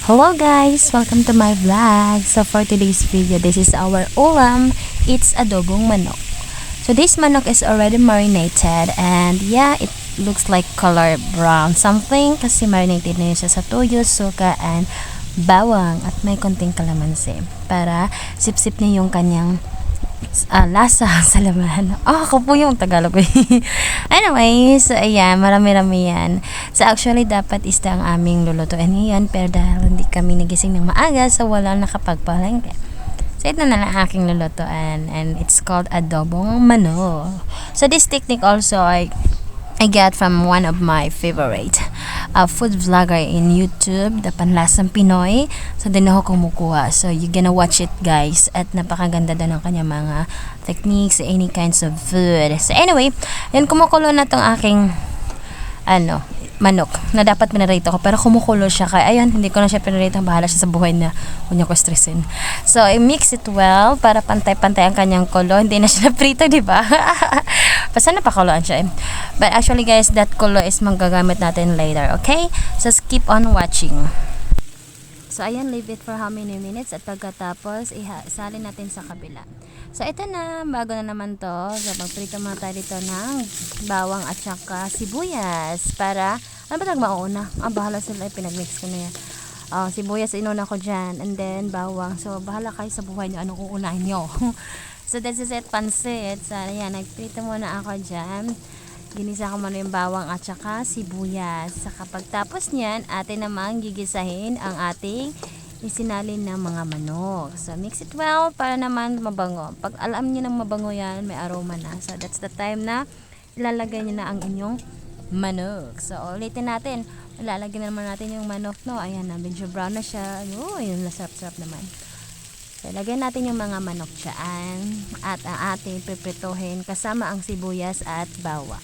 Hello guys! Welcome to my vlog. So for today's video, this is our ulam. It's adobong manok. So this manok is already marinated and yeah, it looks like color brown something kasi marinated na yun siya sa toyo, suka, and bawang at may konting kalamansi para sip-sip niya yung kanyang lasa sa laman. Ako po yung Tagalog eh. Anyways, so ayan, marami-rami yan. So actually, dapat isda ang aming lulutuin ngayon, pero dahil hindi kami nagising ng maaga, so wala nakapagpalengke. So ito na lang aking lulutuin, and it's called adobong manok. So this technique also I got from one of my favorite food vlogger in YouTube, the Panlasang Pinoy. So, din ako kumukuha. So, you're gonna watch it, guys. At napakaganda daw ng kanya mga techniques, any kinds of food. So, anyway, yan, kumukulo na tong aking manok na dapat pinarito ko, pero kumukulo siya kaya ayun, hindi ko na siya pinarito, bahala siya sa buhay na huwag niya ko stressin. So I mix it well para pantay-pantay ang kanyang kulo, hindi na siya naprito, di ba? Basta napakuluan siya but actually guys, that kulo is magagamit natin later, okay? So keep on watching. So ayan, leave it for how many minutes at pagkatapos isalin natin sa kabila. So ito na, bago na naman to. So magprito muna tayo dito ng bawang at saka sibuyas para, ano ba talagang mauuna? Bahala sila, pinagmix ko na yan. Sibuyas inuna ko dyan, and then bawang. So bahala kayo sa buhay nyo, anong uunahin nyo. So this is it, pansit. So ayan, nagprito muna ako dyan. Ginisa ko muna yung bawang at saka sibuyas. Sa kapag tapos niyan, atin namang gigisahin ang ating isinalin ng mga manok. So mix it well para naman mabango. Pag alam niyo ng mabango yan, may aroma na. So that's the time na ilalagay niyo na ang inyong manok. So ulitin natin. Ilalagay na naman natin yung manok, no? Ayan na, medyo brown na siya. Ayun, sarap-sarap naman. So, lagyan natin yung mga manok dyan at ang ating piprituhin kasama ang sibuyas at bawang.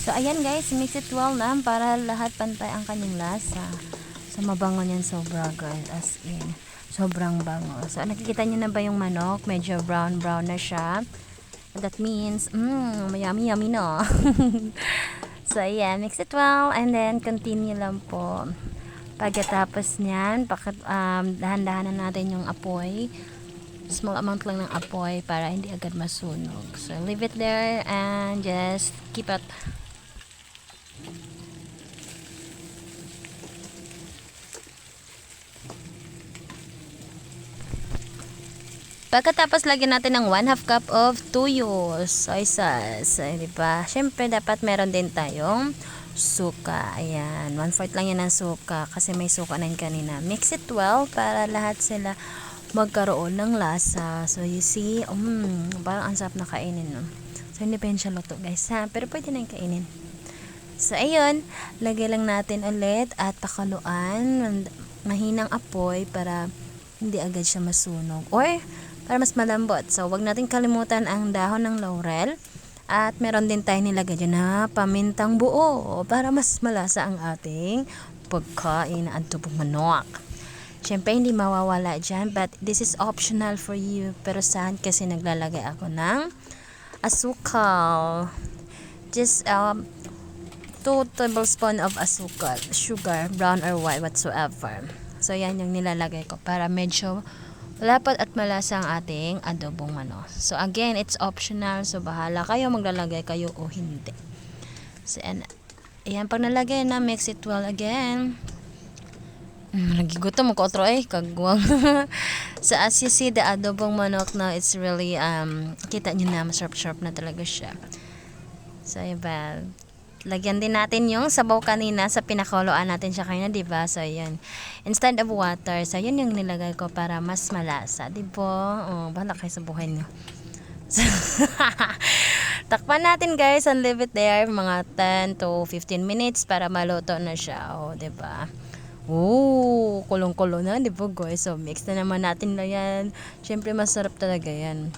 So ayan guys, mix it well na para lahat pantay ang kanyang lasa. So mabango niyan sobra guys, as in sobrang bango. So nakikita niyo na ba yung manok? Medyo brown na siya. That means, yummy no. So ayan, mix it well and then continue lang po. Pagkatapos niyan, dahan-dahanan natin yung apoy. Small amount lang ng apoy para hindi agad masunog. So leave it there and just keep it. Pagkatapos lagyan natin ng 1/2 cup of tuyo, soy sauce, diba? Syempre dapat meron din tayong suka. Ayan, 1/4 lang yan ng suka kasi may suka na yun kanina. Mix it well para lahat sila magkaroon ng lasa. So you see, parang ang sarap na kainin, no? So hindi pa yun siya luto guys, ha? Pero pwede na yung kainin. So ayun, lagay lang natin ulit at pakaluan, mahinang apoy para hindi agad siya masunog or para mas malambot. So wag natin kalimutan ang dahon ng laurel at meron din tayo nilagay dyan na pamintang buo para mas malasa ang ating pagkain na adobong manok. Siyempre hindi mawawala dyan, but this is optional for you. Pero saan kasi naglalagay ako ng asukal. Just 2 tablespoon of asukal, sugar, brown or white whatsoever. So yan yung nilalagay ko para medyo malapot at malasa ang ating adobong manok. So again, it's optional. So bahala kayo, maglalagay kayo o hindi. So ayan, pag nalagay na, mix it well again. Nagigutom ko otro kagwang. So as you see, the adobong manok now, it's really kita nyo na, masarap-sarap na talaga siya. So iba, lagyan din natin yung sabaw kanina sa pinakuluan natin siya kanina, diba? So yun, instead of water, so yun yung nilagay ko para mas malasa, diba? Bahala kayo sa buhay nyo. So, takpan natin guys and leave it there mga 10 to 15 minutes para maluto na siya. Diba? Kulong-kulo na, diba guys? So mix na naman natin na yan. Syempre masarap talaga yan.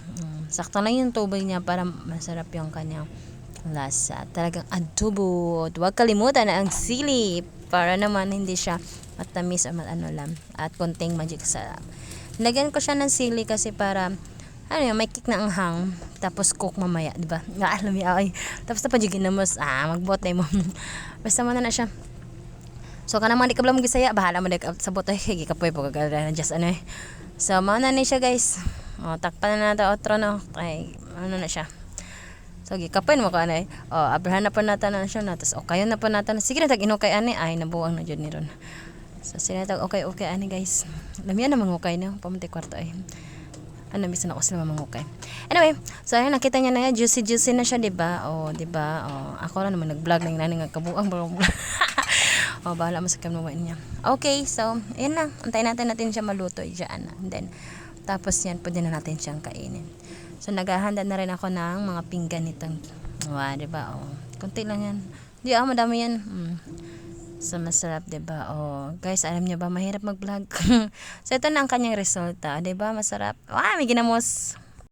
Sakto lang yung tubig niya para masarap yung kanyang lasa. Talagang adobo. Huwag kalimutan na ang sili para naman hindi siya matamis o ano lang. At konting magic sarap. Lagyan ko siya ng sili kasi para ano yun, may kick na anghang. Tapos cook mamaya, di ba? Alam mo, ay. Tapos na pa jud ginamos. Magbote mo. Basta mo na siya. So kanang mga di ka bala mong gisaya, bahala mo sa botoy. Higi ka po yung pagkagala na just ano eh. So mauna na siya guys. Takpan na natin otro no. Ay, ano na siya. So gikapoy mo ka na eh. Abrahan na po natin na siya na. Tapos okay na po natin. Sige na tag inukay ani. Ay, nabuwang na dyan ni Ron. So sinatag okay ani guys. Lamian na mangukay na. Pamunti kwarto ay. Ano bisa na ko sila mamangukay. Anyway, so ayun nakita niya na juicy na siya, 'di ba? Di ba? Ako lang naman nag-vlog nang nani nga kabuang bro. Bahala mo sa kamay niya. Okay, so ayun na. Antayin natin siya maluto diyan. And then tapos yan pwede na natin siyang kainin. So naghahanda na rin ako ng mga pinggan nitong 'di ba? Konti lang yan. Di madami yan. So masarap, 'di ba? Guys, alam niyo ba mahirap mag-vlog? So ito na ang kanyang resulta, 'di ba? Masarap. May ginamos.